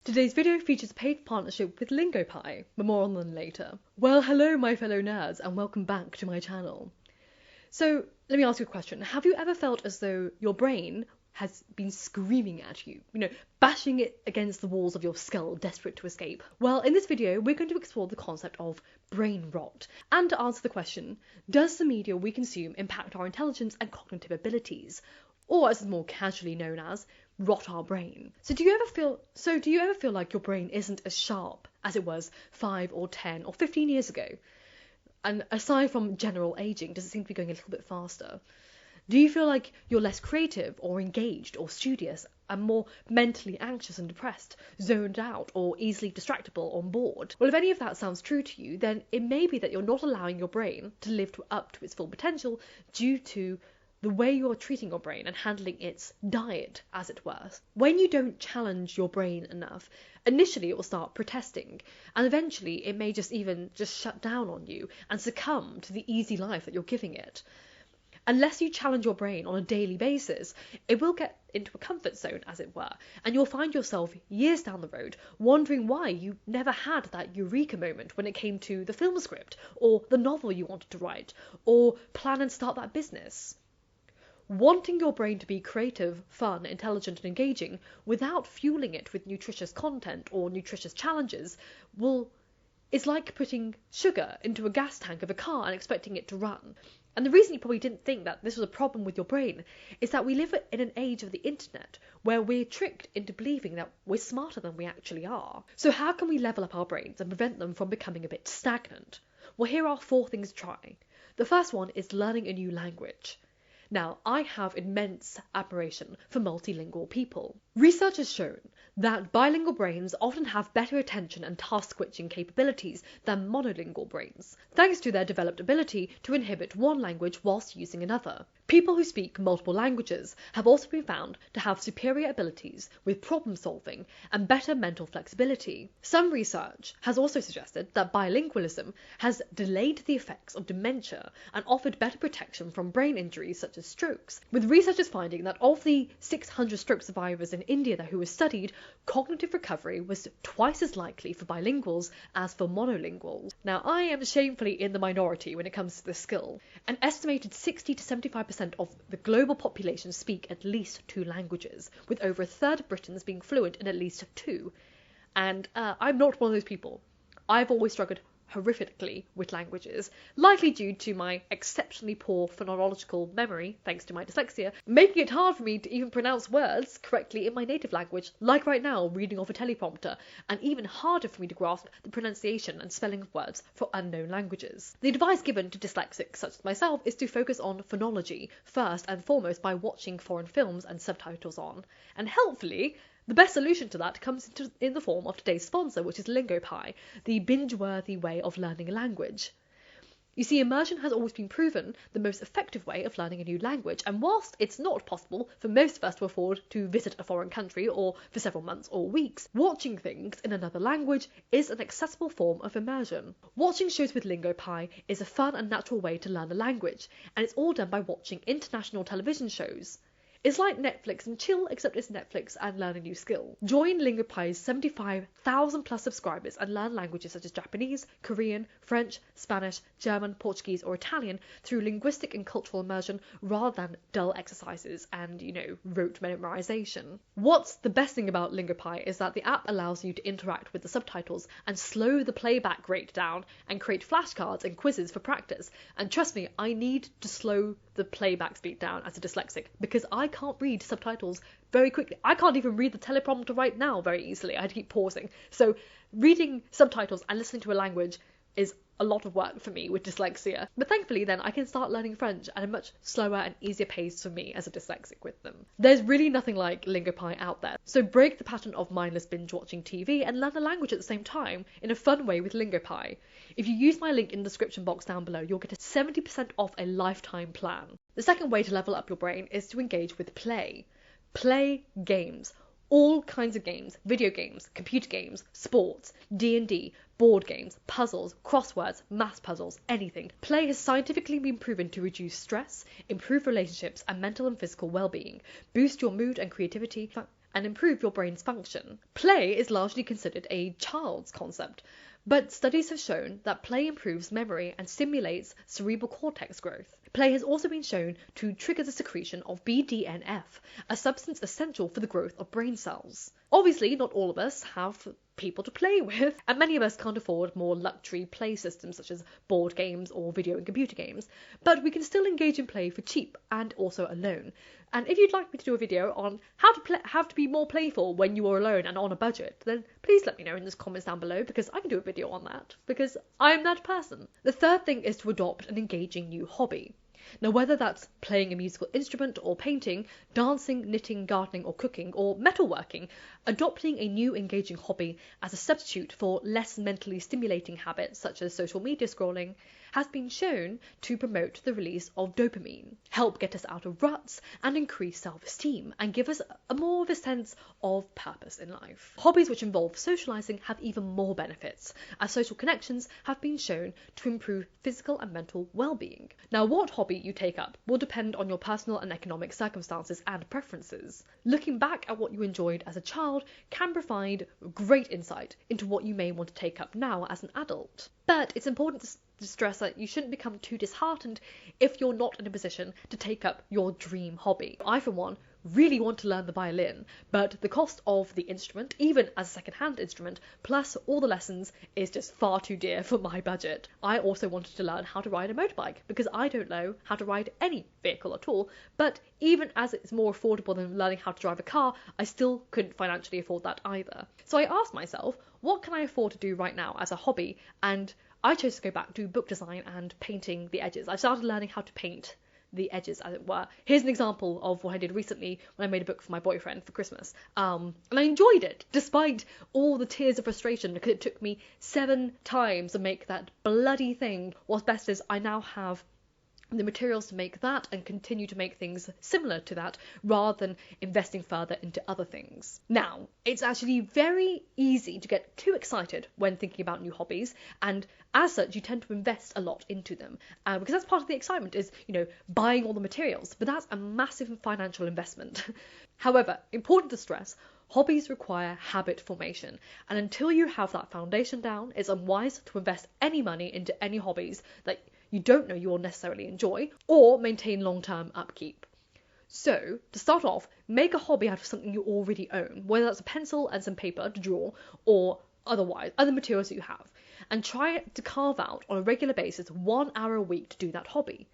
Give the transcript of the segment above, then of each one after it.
Today's video features a paid partnership with Lingi, but more on them later. Well, hello my fellow nerds and welcome back to my channel. So, let me ask you a question. Have you ever felt as though your brain has been screaming at you? Bashing it against the walls of your skull, desperate to escape? Well, in this video, we're going to explore the concept of brain rot, and to answer the question, does the media we consume impact our intelligence and cognitive abilities? Or, as it's more casually known as, rot our brain. So do you ever feel like your brain isn't as sharp as it was 5 or 10 or 15 years ago? And aside from general aging, does it seem to be going a little bit faster? Do you feel like you're less creative or engaged or studious and more mentally anxious and depressed, zoned out or easily distractible or bored? Well, if any of that sounds true to you, then it may be that you're not allowing your brain to live up to its full potential due to the way you're treating your brain and handling its diet, as it were. When you don't challenge your brain enough, initially it will start protesting, and eventually it may just shut down on you and succumb to the easy life that you're giving it. Unless you challenge your brain on a daily basis, it will get into a comfort zone, as it were, and you'll find yourself years down the road wondering why you never had that eureka moment when it came to the film script, or the novel you wanted to write, or plan and start that business. Wanting your brain to be creative, fun, intelligent and engaging without fueling it with nutritious content or nutritious challenges is like putting sugar into a gas tank of a car and expecting it to run. And the reason you probably didn't think that this was a problem with your brain is that we live in an age of the internet where we're tricked into believing that we're smarter than we actually are. So how can we level up our brains and prevent them from becoming a bit stagnant? Well, here are 4 things to try. The first one is learning a new language. Now, I have immense admiration for multilingual people. Research has shown that bilingual brains often have better attention and task-switching capabilities than monolingual brains, thanks to their developed ability to inhibit one language whilst using another. People who speak multiple languages have also been found to have superior abilities with problem-solving and better mental flexibility. Some research has also suggested that bilingualism has delayed the effects of dementia and offered better protection from brain injuries such as strokes, with researchers finding that of the 600 stroke survivors in India who were studied, cognitive recovery was twice as likely for bilinguals as for monolinguals. Now, I am shamefully in the minority when it comes to this skill. An estimated 60 to 75% of the global population speak at least 2 languages, with over a third of Britons being fluent in at least 2. And I'm not one of those people. I've always struggled horrifically with languages, likely due to my exceptionally poor phonological memory, thanks to my dyslexia, making it hard for me to even pronounce words correctly in my native language, like right now reading off a teleprompter, and even harder for me to grasp the pronunciation and spelling of words for unknown languages. The advice given to dyslexics such as myself is to focus on phonology first and foremost by watching foreign films and subtitles on, and helpfully, the best solution to that comes in the form of today's sponsor, which is Lingi, the binge-worthy way of learning a language. You see, immersion has always been proven the most effective way of learning a new language, and whilst it's not possible for most of us to afford to visit a foreign country or for several months or weeks, watching things in another language is an accessible form of immersion. Watching shows with Lingi is a fun and natural way to learn a language, and it's all done by watching international television shows. It's like Netflix and chill, except it's Netflix and learn a new skill. Join Lingi's 75,000 plus subscribers and learn languages such as Japanese, Korean, French, Spanish, German, Portuguese or Italian through linguistic and cultural immersion rather than dull exercises and, rote memorization. What's the best thing about Lingi is that the app allows you to interact with the subtitles and slow the playback rate down and create flashcards and quizzes for practice. And trust me, I need to slow the playback speed down as a dyslexic because I can't read subtitles very quickly. I can't even read the teleprompter right now very easily. I had to keep pausing. So reading subtitles and listening to a language is a lot of work for me with dyslexia. But thankfully then I can start learning French at a much slower and easier pace for me as a dyslexic with them. There's really nothing like Lingi out there. So break the pattern of mindless binge watching TV and learn a language at the same time in a fun way with Lingi. If you use my link in the description box down below, you'll get a 70% off a lifetime plan. The second way to level up your brain is to engage with play. Play games. All kinds of games, video games, computer games, sports, D&D, board games, puzzles, crosswords, math puzzles, anything. Play has scientifically been proven to reduce stress, improve relationships and mental and physical well-being, boost your mood and creativity, and improve your brain's function. Play is largely considered a child's concept, but studies have shown that play improves memory and stimulates cerebral cortex growth. Play has also been shown to trigger the secretion of BDNF, a substance essential for the growth of brain cells. Obviously, not all of us have people to play with, and many of us can't afford more luxury play systems such as board games or video and computer games, but we can still engage in play for cheap and also alone. And if you'd like me to do a video on how to be more playful when you are alone and on a budget, then please let me know in the comments down below, because I can do a video on that, because I'm that person. The third thing is to adopt an engaging new hobby. Now, whether that's playing a musical instrument or painting, dancing, knitting, gardening or cooking, or metalworking, adopting a new engaging hobby as a substitute for less mentally stimulating habits such as social media scrolling has been shown to promote the release of dopamine, help get us out of ruts and increase self-esteem, and give us more of a sense of purpose in life. Hobbies which involve socialising have even more benefits, as social connections have been shown to improve physical and mental well-being. Now, what hobby you take up will depend on your personal and economic circumstances and preferences. Looking back at what you enjoyed as a child can provide great insight into what you may want to take up now as an adult. But it's important to stress that you shouldn't become too disheartened if you're not in a position to take up your dream hobby. I, for one, really want to learn the violin, but the cost of the instrument, even as a second-hand instrument, plus all the lessons, is just far too dear for my budget. I also wanted to learn how to ride a motorbike, because I don't know how to ride any vehicle at all, but even as it's more affordable than learning how to drive a car, I still couldn't financially afford that either. So I asked myself, what can I afford to do right now as a hobby? And I chose to go back to book design and painting the edges. I started learning how to paint the edges, as it were. Here's an example of what I did recently when I made a book for my boyfriend for Christmas. And I enjoyed it, despite all the tears of frustration, because it took me 7 times to make that bloody thing. What's best is I now have the materials to make that and continue to make things similar to that rather than investing further into other things. Now, it's actually very easy to get too excited when thinking about new hobbies, and as such you tend to invest a lot into them because that's part of the excitement, is, you know, buying all the materials, but that's a massive financial investment. However, important to stress, hobbies require habit formation, and until you have that foundation down, it's unwise to invest any money into any hobbies that you don't know you will necessarily enjoy or maintain long-term upkeep. So, to start off, make a hobby out of something you already own, whether that's a pencil and some paper to draw or otherwise, other materials that you have, and try to carve out on a regular basis 1 hour a week to do that hobby.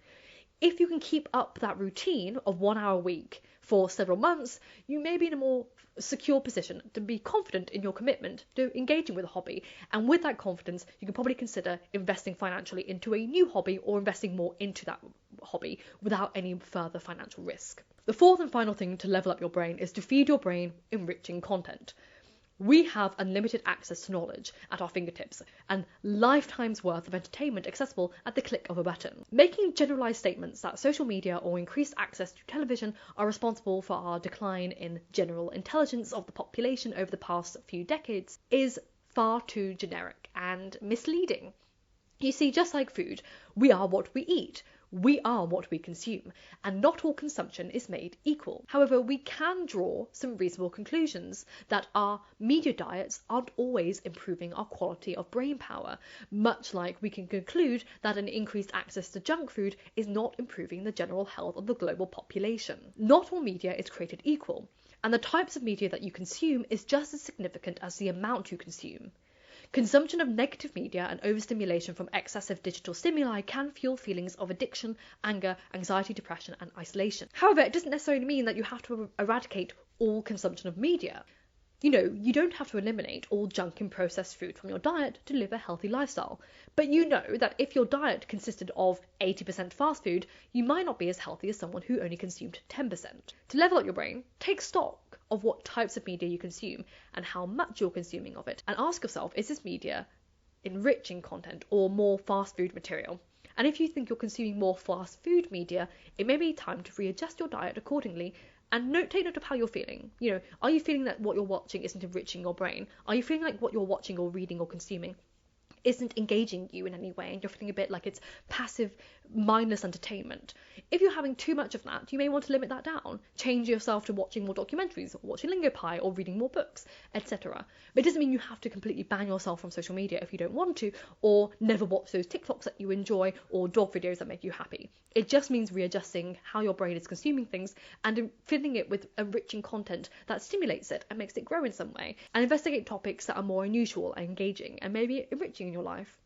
If you can keep up that routine of 1 hour a week for several months, you may be in a more secure position to be confident in your commitment to engaging with a hobby, and with that confidence you can probably consider investing financially into a new hobby or investing more into that hobby without any further financial risk. The fourth and final thing to level up your brain is to feed your brain enriching content. We have unlimited access to knowledge at our fingertips, and lifetimes worth of entertainment accessible at the click of a button. Making generalised statements that social media or increased access to television are responsible for our decline in general intelligence of the population over the past few decades is far too generic and misleading. You see, just like food, we are what we eat. We are what we consume, and not all consumption is made equal. However, we can draw some reasonable conclusions that our media diets aren't always improving our quality of brain power, much like we can conclude that an increased access to junk food is not improving the general health of the global population. Not all media is created equal, and the types of media that you consume is just as significant as the amount you consume. Consumption of negative media and overstimulation from excessive digital stimuli can fuel feelings of addiction, anger, anxiety, depression, and isolation. However, it doesn't necessarily mean that you have to eradicate all consumption of media. You know, you don't have to eliminate all junk and processed food from your diet to live a healthy lifestyle. But you know that if your diet consisted of 80% fast food, you might not be as healthy as someone who only consumed 10%. To level up your brain, take stock of what types of media you consume and how much you're consuming of it, and ask yourself, is this media enriching content or more fast food material? And if you think you're consuming more fast food media, it may be time to readjust your diet accordingly. And take note of how you're feeling. You know, are you feeling that what you're watching isn't enriching your brain? Are you feeling like what you're watching or reading or consuming isn't engaging you in any way and you're feeling a bit like it's passive, mindless entertainment. If you're having too much of that, you may want to limit that down. Change yourself to watching more documentaries, or watching Lingi or reading more books, etc. But it doesn't mean you have to completely ban yourself from social media if you don't want to, or never watch those TikToks that you enjoy or dog videos that make you happy. It just means readjusting how your brain is consuming things and filling it with enriching content that stimulates it and makes it grow in some way, and investigate topics that are more unusual and engaging and maybe enriching in your life.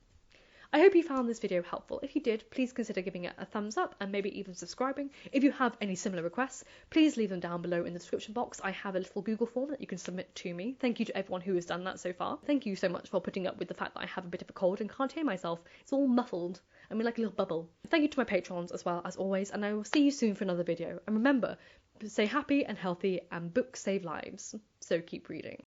I hope you found this video helpful. If you did, please consider giving it a thumbs up and maybe even subscribing. If you have any similar requests, please leave them down below in the description box. I have a little Google form that you can submit to me. Thank you to everyone who has done that so far. Thank you so much for putting up with the fact that I have a bit of a cold and can't hear myself. It's all muffled. I'm in like a little bubble. Thank you to my patrons as well, as always, and I will see you soon for another video. And remember, stay happy and healthy, and books save lives. So keep reading.